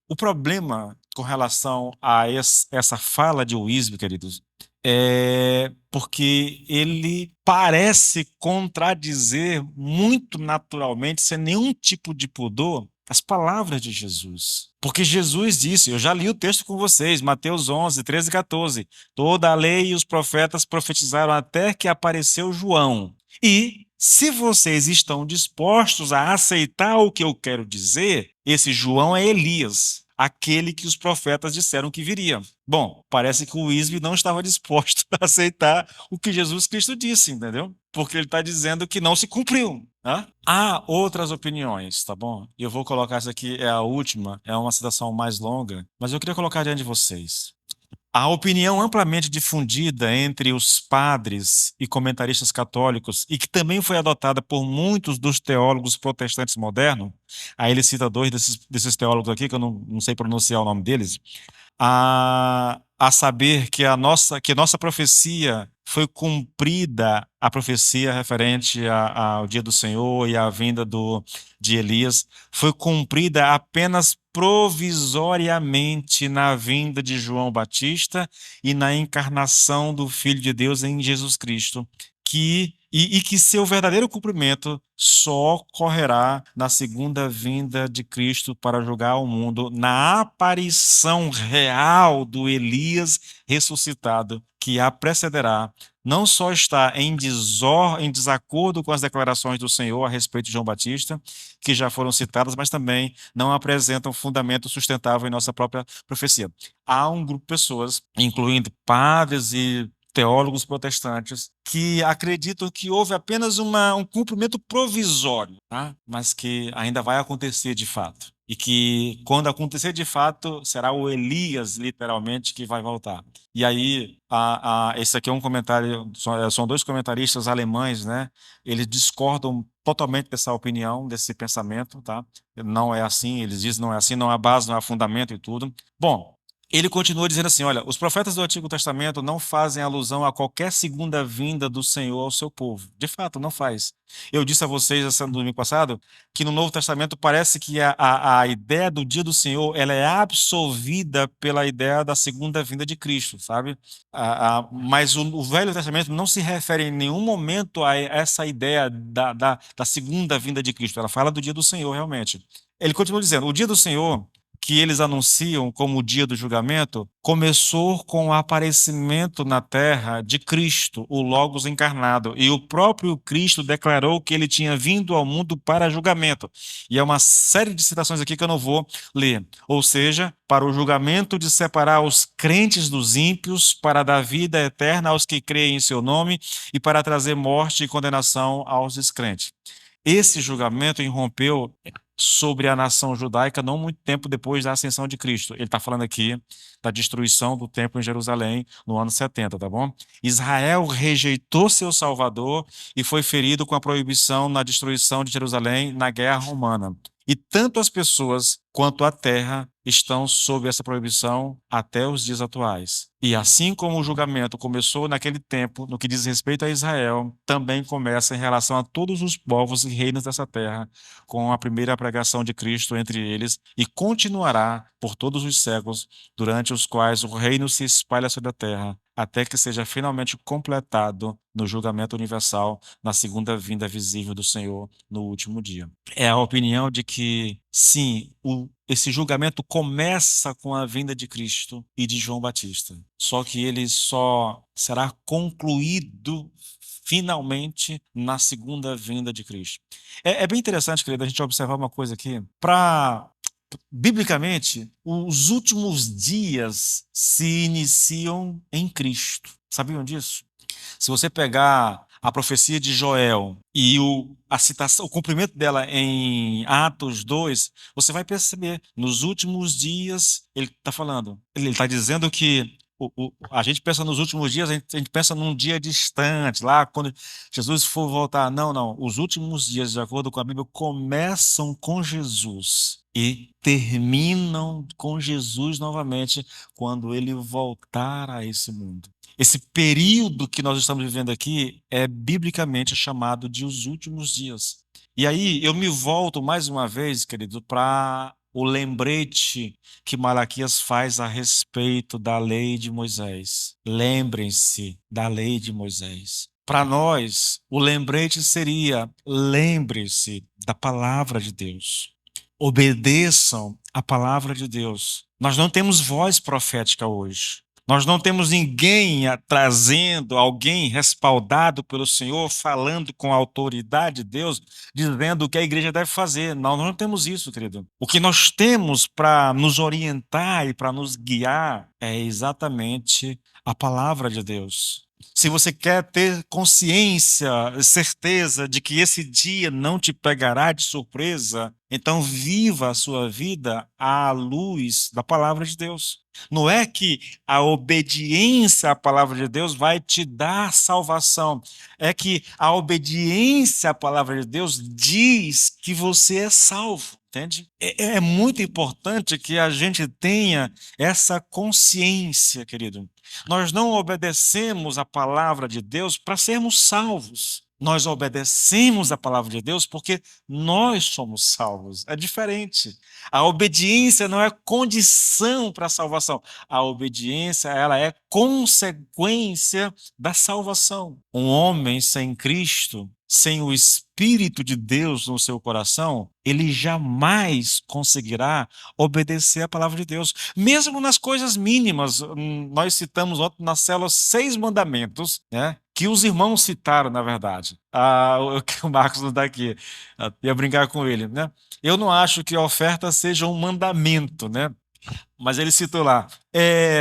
O problema com relação a essa fala de Wisby, queridos, é porque ele parece contradizer muito naturalmente, sem nenhum tipo de pudor, as palavras de Jesus. Porque Jesus disse, eu já li o texto com vocês, Mateus 11, 13 e 14, toda a lei e os profetas profetizaram até que apareceu João. E se vocês estão dispostos a aceitar o que eu quero dizer, esse João é Elias, aquele que os profetas disseram que viria. Bom, parece que o Wisby não estava disposto a aceitar o que Jesus Cristo disse, entendeu? Porque ele está dizendo que não se cumpriu. Né? Há outras opiniões, tá bom? E eu vou colocar essa aqui, é a última, é uma citação mais longa, mas eu queria colocar diante de vocês. A opinião amplamente difundida entre os padres e comentaristas católicos, e que também foi adotada por muitos dos teólogos protestantes modernos, aí ele cita dois desses teólogos aqui, que eu não sei pronunciar o nome deles, a saber que que nossa profecia foi cumprida, a profecia referente ao dia do Senhor e à vinda de Elias, foi cumprida apenas provisoriamente na vinda de João Batista e na encarnação do Filho de Deus em Jesus Cristo, e que seu verdadeiro cumprimento só ocorrerá na segunda vinda de Cristo para julgar o mundo, na aparição real do Elias ressuscitado, que a precederá não só está em desacordo com as declarações do Senhor a respeito de João Batista, que já foram citadas, mas também não apresentam fundamento sustentável em nossa própria profecia. Há um grupo de pessoas, incluindo padres e teólogos protestantes, que acreditam que houve apenas um cumprimento provisório, tá? Mas que ainda vai acontecer de fato. E que, quando acontecer de fato, será o Elias, literalmente, que vai voltar. E aí, esse aqui é um comentário, são dois comentaristas alemães, né? Eles discordam totalmente dessa opinião, desse pensamento, tá? Não é assim, eles dizem não é assim, não há base, não há fundamento e tudo. Bom, ele continua dizendo assim: olha, os profetas do Antigo Testamento não fazem alusão a qualquer segunda vinda do Senhor ao seu povo. De fato, não faz. Eu disse a vocês no domingo passado que no Novo Testamento parece que a ideia do dia do Senhor ela é absorvida pela ideia da segunda vinda de Cristo, sabe? Mas o Velho Testamento não se refere em nenhum momento a essa ideia da segunda vinda de Cristo. Ela fala do dia do Senhor, realmente. Ele continua dizendo: o dia do Senhor, que eles anunciam como o dia do julgamento, começou com o aparecimento na terra de Cristo, o Logos encarnado. E o próprio Cristo declarou que ele tinha vindo ao mundo para julgamento. E é uma série de citações aqui que eu não vou ler. Ou seja, para o julgamento de separar os crentes dos ímpios, para dar vida eterna aos que creem em seu nome e para trazer morte e condenação aos descrentes. Esse julgamento irrompeu sobre a nação judaica não muito tempo depois da ascensão de Cristo. Ele está falando aqui da destruição do templo em Jerusalém no ano 70, tá bom? Israel rejeitou seu Salvador e foi ferido com a proibição na destruição de Jerusalém na Guerra Romana. E tanto as pessoas quanto a terra estão sob essa proibição até os dias atuais. E assim como o julgamento começou naquele tempo, no que diz respeito a Israel, também começa em relação a todos os povos e reinos dessa terra, com a primeira pregação de Cristo entre eles, e continuará por todos os séculos, durante os quais o reino se espalha sobre a terra, até que seja finalmente completado no julgamento universal, na segunda vinda visível do Senhor no último dia. É a opinião de que, sim, esse julgamento começa com a vinda de Cristo e de João Batista. Só que ele só será concluído finalmente na segunda vinda de Cristo. É bem interessante, querido, a gente observar uma coisa aqui. Biblicamente, os últimos dias se iniciam em Cristo. Sabiam disso? Se você pegar a profecia de Joel e a citação, o cumprimento dela em Atos 2, você vai perceber, nos últimos dias, ele está falando, ele está dizendo que a gente pensa nos últimos dias, a gente pensa num dia distante, lá quando Jesus for voltar. Não, não. Os últimos dias, de acordo com a Bíblia, começam com Jesus e terminam com Jesus novamente quando ele voltar a esse mundo. Esse período que nós estamos vivendo aqui é biblicamente chamado de os últimos dias. E aí eu me volto mais uma vez, querido, para o lembrete que Malaquias faz a respeito da lei de Moisés. Lembrem-se da lei de Moisés. Para nós, o lembrete seria: lembre-se da palavra de Deus. Obedeçam a palavra de Deus. Nós não temos voz profética hoje. Nós não temos ninguém trazendo, alguém respaldado pelo Senhor, falando com a autoridade de Deus, dizendo o que a igreja deve fazer. Nós não temos isso, querido. O que nós temos para nos orientar e para nos guiar é exatamente a palavra de Deus. Se você quer ter consciência, certeza de que esse dia não te pegará de surpresa, então viva a sua vida à luz da palavra de Deus. Não é que a obediência à palavra de Deus vai te dar salvação. É que a obediência à palavra de Deus diz que você é salvo. Entende? É muito importante que a gente tenha essa consciência, querido. Nós não obedecemos a palavra de Deus para sermos salvos. Nós obedecemos a palavra de Deus porque nós somos salvos. É diferente. A obediência não é condição para a salvação. A obediência, ela é consequência da salvação. Um homem sem Cristo, sem o Espírito de Deus no seu coração, ele jamais conseguirá obedecer a palavra de Deus. Mesmo nas coisas mínimas, nós citamos ontem na célula 6 mandamentos, né? que os irmãos citaram, na verdade. O Marcos não está aqui. Ia brincar com ele, né? Eu não acho que a oferta seja um mandamento, né? Mas ele citou lá.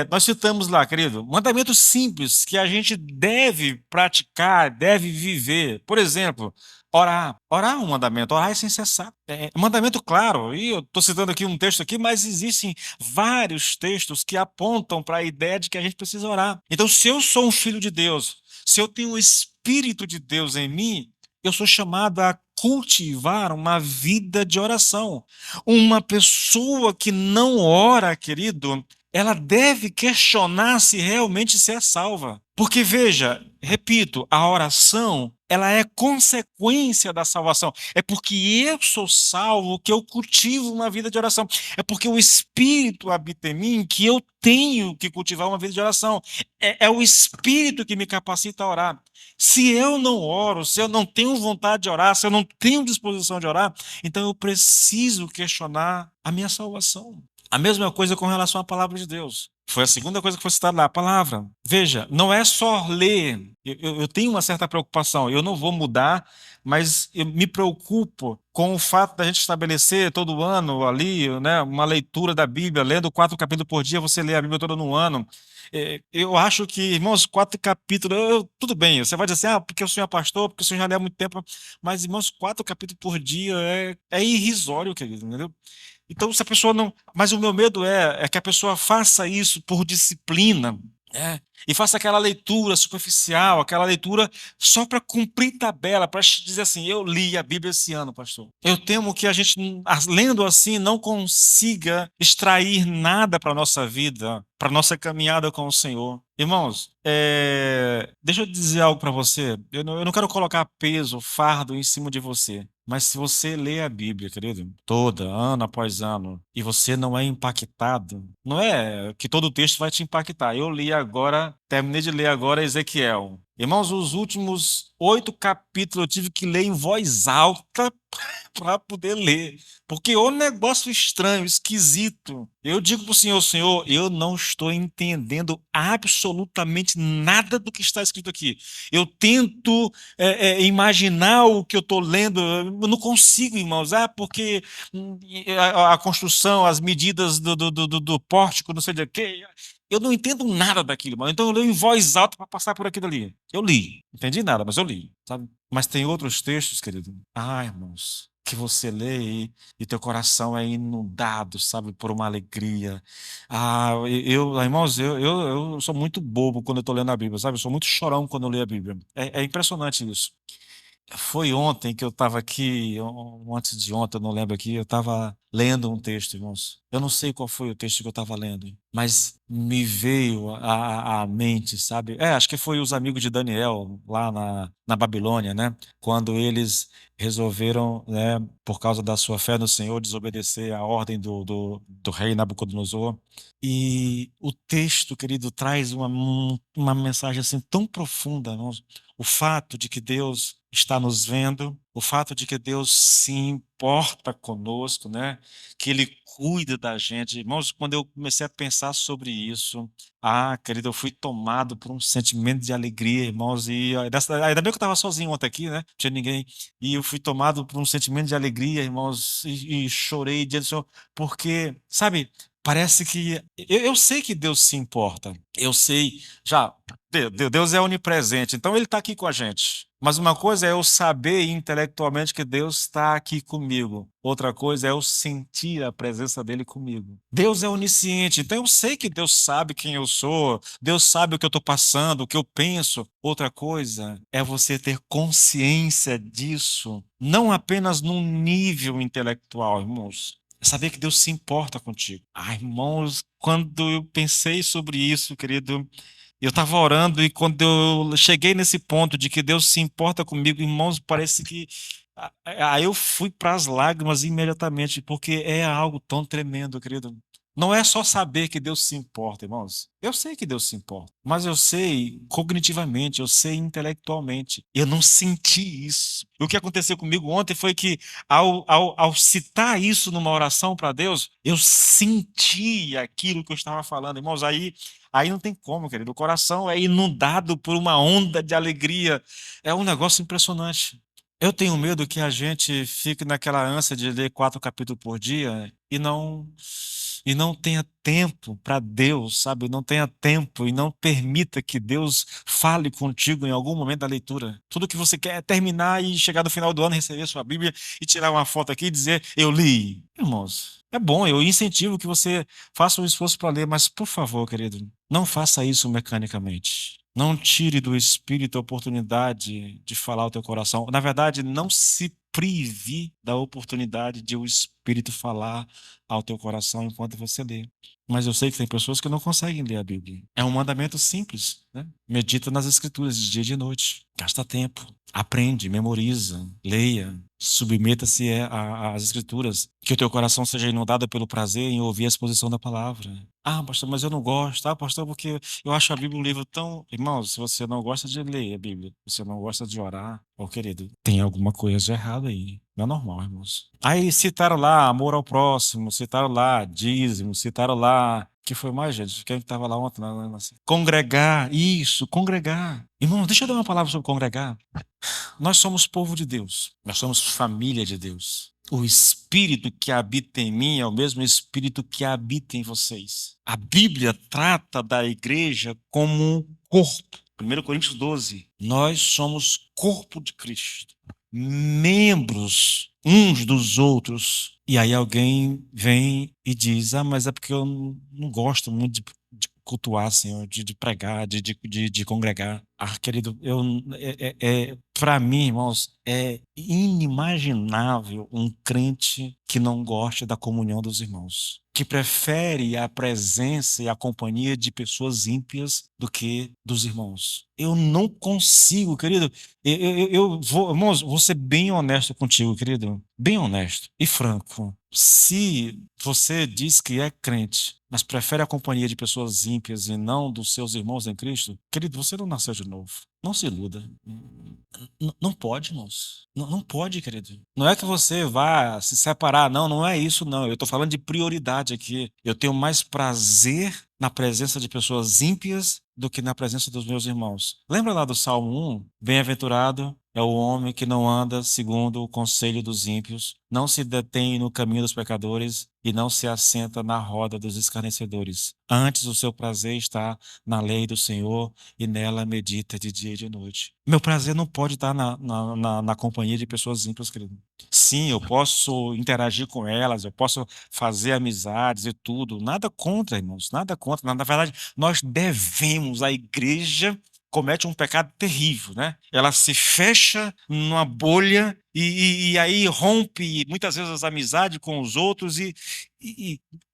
Nós citamos lá, querido, mandamentos simples que a gente deve praticar, deve viver. Por exemplo, orar. Orar é um mandamento, orar é sem cessar. É um mandamento claro. E eu estou citando aqui um texto aqui, mas existem vários textos que apontam para a ideia de que a gente precisa orar. Então, se eu sou um filho de Deus, se eu tenho o Espírito de Deus em mim, eu sou chamado a cultivar uma vida de oração. Uma pessoa que não ora, querido, ela deve questionar se realmente se é salva. Porque veja, repito, a oração, ela é consequência da salvação. É porque eu sou salvo que eu cultivo uma vida de oração. É porque o Espírito habita em mim que eu tenho que cultivar uma vida de oração. É o Espírito que me capacita a orar. Se eu não oro, se eu não tenho vontade de orar, se eu não tenho disposição de orar, então eu preciso questionar a minha salvação. A mesma coisa com relação à palavra de Deus. Foi a segunda coisa que foi citada lá, a palavra. Veja, não é só ler. Eu tenho uma certa preocupação. Eu não vou mudar, mas eu me preocupo com o fato da gente estabelecer todo ano ali, né, uma leitura da Bíblia, lendo 4 capítulos por dia, você lê a Bíblia toda no ano. Eu acho que, irmãos, 4 capítulos, tudo bem, você vai dizer assim, porque o senhor é pastor, porque o senhor já lê há muito tempo, mas, irmãos, 4 capítulos por dia é irrisório, querido, entendeu? Então, se a pessoa não. Mas o meu medo é que a pessoa faça isso por disciplina, né? E faça aquela leitura superficial, aquela leitura só para cumprir tabela, para dizer assim: eu li a Bíblia esse ano, pastor. Eu temo que a gente, lendo assim, não consiga extrair nada para a nossa vida, para a nossa caminhada com o Senhor. Irmãos, deixa eu dizer algo para você. Eu não quero colocar peso, fardo em cima de você. Mas se você lê a Bíblia, querido, toda, ano após ano, e você não é impactado, não é que todo o texto vai te impactar. Eu li agora, terminei de ler agora Ezequiel. Irmãos, os últimos 8 capítulos eu tive que ler em voz alta para poder ler. Porque o negócio estranho, esquisito. Eu digo para o Senhor, Senhor, eu não estou entendendo absolutamente nada do que está escrito aqui. Eu tento imaginar o que eu estou lendo, eu não consigo, irmãos. Porque a construção, as medidas do pórtico, não sei de quê. Eu não entendo nada daquilo, irmão. Então eu leio em voz alta para passar por aquilo ali. Eu li. Não entendi nada, mas eu li, sabe? Mas tem outros textos, querido. Irmãos, que você lê e teu coração é inundado, sabe, por uma alegria. Irmãos, eu sou muito bobo quando eu estou lendo a Bíblia, sabe? Eu sou muito chorão quando eu leio a Bíblia. É impressionante isso. Foi ontem que eu estava aqui, ou antes de ontem, eu não lembro aqui, eu estava lendo um texto, irmãos. Eu não sei qual foi o texto que eu estava lendo, mas me veio à mente, sabe? Acho que foi os amigos de Daniel, lá na Babilônia, né? Quando eles resolveram, né, por causa da sua fé no Senhor, desobedecer à ordem do rei Nabucodonosor. E o texto, querido, traz uma mensagem assim tão profunda, irmãos. O fato de que Deus está nos vendo, o fato de que Deus se importa conosco, né? Que Ele cuida da gente. Irmãos, quando eu comecei a pensar sobre isso, querido, eu fui tomado por um sentimento de alegria, irmãos, ainda bem que eu estava sozinho ontem aqui, né? Não tinha ninguém, e eu fui tomado por um sentimento de alegria, irmãos, e chorei diante do Senhor, porque, sabe, parece que eu sei que Deus se importa, eu sei, já, Deus é onipresente, então Ele está aqui com a gente. Mas uma coisa é eu saber intelectualmente que Deus está aqui comigo. Outra coisa é eu sentir a presença dele comigo. Deus é onisciente, então eu sei que Deus sabe quem eu sou, Deus sabe o que eu estou passando, o que eu penso. Outra coisa é você ter consciência disso, não apenas num nível intelectual, irmãos. É saber que Deus se importa contigo. Irmãos, quando eu pensei sobre isso, querido, eu estava orando e quando eu cheguei nesse ponto de que Deus se importa comigo, irmãos, parece que aí eu fui para as lágrimas imediatamente, porque é algo tão tremendo, querido. Não é só saber que Deus se importa, irmãos. Eu sei que Deus se importa, mas eu sei cognitivamente, eu sei intelectualmente. Eu não senti isso. O que aconteceu comigo ontem foi que, ao citar isso numa oração para Deus, eu senti aquilo que eu estava falando, irmãos. Aí não tem como, querido. O coração é inundado por uma onda de alegria. É um negócio impressionante. Eu tenho medo que a gente fique naquela ânsia de ler 4 capítulos por dia e não tenha tempo para Deus, sabe? Não tenha tempo e não permita que Deus fale contigo em algum momento da leitura. Tudo que você quer é terminar e chegar no final do ano, receber sua Bíblia e tirar uma foto aqui e dizer, eu li. Irmãos, é bom, eu incentivo que você faça um esforço para ler, mas por favor, querido, não faça isso mecanicamente. Não tire do Espírito a oportunidade de falar ao teu coração. Na verdade, não se prive da oportunidade de o Espírito falar ao teu coração enquanto você lê. Mas eu sei que tem pessoas que não conseguem ler a Bíblia. É um mandamento simples, né? Medita nas Escrituras de dia e de noite. Gasta tempo. Aprende, memoriza, leia. Submeta-se às Escrituras. Que o teu coração seja inundado pelo prazer em ouvir a exposição da palavra. Ah, pastor, mas eu não gosto. Ah, pastor, porque eu acho a Bíblia um livro tão. Irmão, se você não gosta de ler a Bíblia, se você não gosta de orar, ô querido, tem alguma coisa de errado aí. Não é normal, irmãos. Aí citaram lá amor ao próximo, citaram lá dízimo, citaram lá. Que foi mais, gente? Quem estava lá ontem? Congregar, isso, congregar. Irmão, deixa eu dar uma palavra sobre congregar. Nós somos povo de Deus, nós somos família de Deus. O Espírito que habita em mim é o mesmo Espírito que habita em vocês. A Bíblia trata da igreja como um corpo. 1 Coríntios 12. Nós somos corpo de Cristo, membros uns dos outros. E aí alguém vem e diz: Ah, mas é porque eu não gosto muito de cultuar, Senhor, de pregar, de congregar. Ah, querido, para mim, irmãos, é inimaginável um crente que não goste da comunhão dos irmãos, que prefere a presença e a companhia de pessoas ímpias do que dos irmãos. Eu não consigo, querido. Eu vou, irmãos, vou ser bem honesto contigo, querido. Bem honesto e franco. Se você diz que é crente, mas prefere a companhia de pessoas ímpias e não dos seus irmãos em Cristo, querido, você não nasceu de novo. Não se iluda. Não pode, irmãos. Não pode, querido. Não é que você vá se separar, não, não é isso, não. Eu estou falando de prioridade aqui. Eu tenho mais prazer na presença de pessoas ímpias do que na presença dos meus irmãos. Lembra lá do Salmo 1? Bem-aventurado é o homem que não anda segundo o conselho dos ímpios, não se detém no caminho dos pecadores e não se assenta na roda dos escarnecedores. Antes o seu prazer está na lei do Senhor e nela medita de dia e de noite. Meu prazer não pode estar na companhia de pessoas ímpias, querido. Sim, eu posso interagir com elas, eu posso fazer amizades e tudo. Nada contra, irmãos, nada contra. Na verdade, nós devemos, a igreja comete um pecado terrível, né? Ela se fecha numa bolha e aí rompe muitas vezes as amizades com os outros e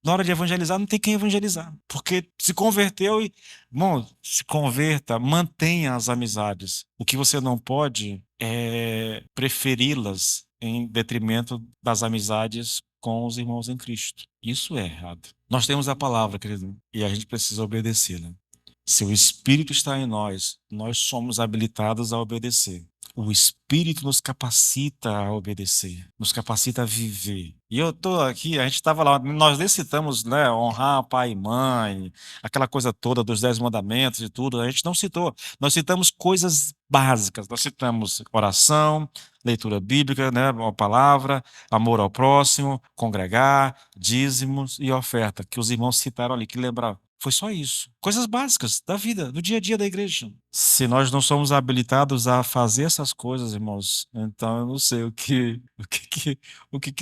na hora de evangelizar não tem quem evangelizar, porque se converteu e, bom, se converta, mantenha as amizades. O que você não pode é preferi-las em detrimento das amizades com os irmãos em Cristo. Isso é errado. Nós temos a palavra, querido, e a gente precisa obedecê-la. Se o Espírito está em nós, nós somos habilitados a obedecer. O Espírito nos capacita a obedecer, nos capacita a viver. E eu estou aqui, a gente estava lá, nós nem citamos, né, honrar pai e mãe, aquela coisa toda dos 10 mandamentos e tudo, a gente não citou. Nós citamos coisas básicas, nós citamos oração, leitura bíblica, né, a palavra, amor ao próximo, congregar, dízimos e oferta, que os irmãos citaram ali, que lembraram. Foi só isso. Coisas básicas da vida, do dia a dia da igreja. Se nós não somos habilitados a fazer essas coisas, irmãos, então eu não sei o que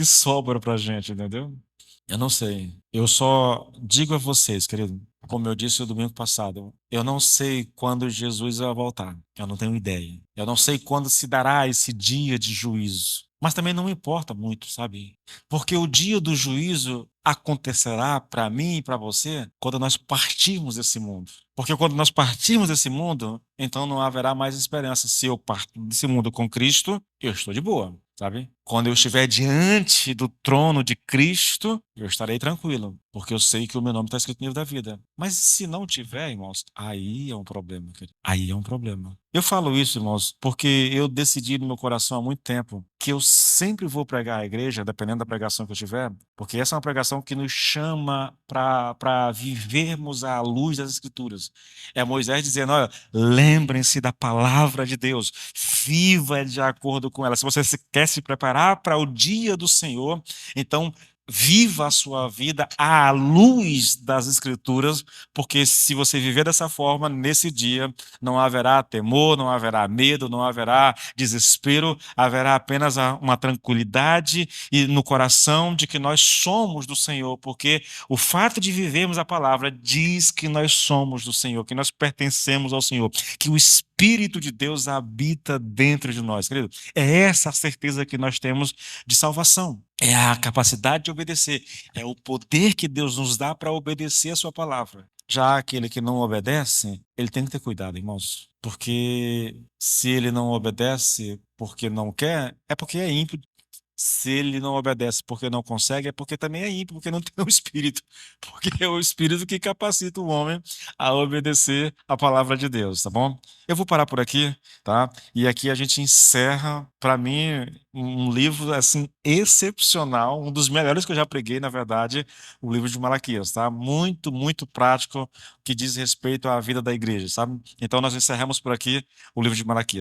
sobra pra gente, entendeu? Eu não sei. Eu só digo a vocês, querido, como eu disse no domingo passado, eu não sei quando Jesus vai voltar. Eu não tenho ideia. Eu não sei quando se dará esse dia de juízo. Mas também não importa muito, sabe? Porque o dia do juízo acontecerá para mim e para você quando nós partirmos desse mundo. Porque quando nós partirmos desse mundo, então não haverá mais esperança. Se eu parto desse mundo com Cristo, eu estou de boa, sabe? Quando eu estiver diante do trono de Cristo, eu estarei tranquilo, porque eu sei que o meu nome está escrito no livro da vida. Mas se não tiver, irmãos, aí é um problema, querido. Aí é um problema. Eu falo isso, irmãos, porque eu decidi no meu coração há muito tempo que eu sempre vou pregar à igreja, dependendo da pregação que eu tiver, porque essa é uma pregação que nos chama para vivermos à luz das Escrituras. É Moisés dizendo: olha, lembrem-se da palavra de Deus, viva de acordo com ela. Se você quer se preparar para o dia do Senhor, então viva a sua vida à luz das Escrituras, porque se você viver dessa forma, nesse dia, não haverá temor, não haverá medo, não haverá desespero, haverá apenas uma tranquilidade e no coração de que nós somos do Senhor, porque o fato de vivermos a palavra diz que nós somos do Senhor, que nós pertencemos ao Senhor, que o Espírito de Deus habita dentro de nós, querido. É essa a certeza que nós temos de salvação. É a capacidade de obedecer, é o poder que Deus nos dá para obedecer a sua palavra. Já aquele que não obedece, ele tem que ter cuidado, irmãos, porque se ele não obedece porque não quer, é porque é ímpio. Se ele não obedece porque não consegue, é porque também é ímpio, porque não tem o Espírito. Porque é o Espírito que capacita o homem a obedecer a palavra de Deus, tá bom? Eu vou parar por aqui, tá? E aqui a gente encerra, para mim, um livro assim excepcional, um dos melhores que eu já preguei, na verdade, o livro de Malaquias, tá? Muito, muito prático, que diz respeito à vida da igreja, sabe? Então nós encerramos por aqui o livro de Malaquias.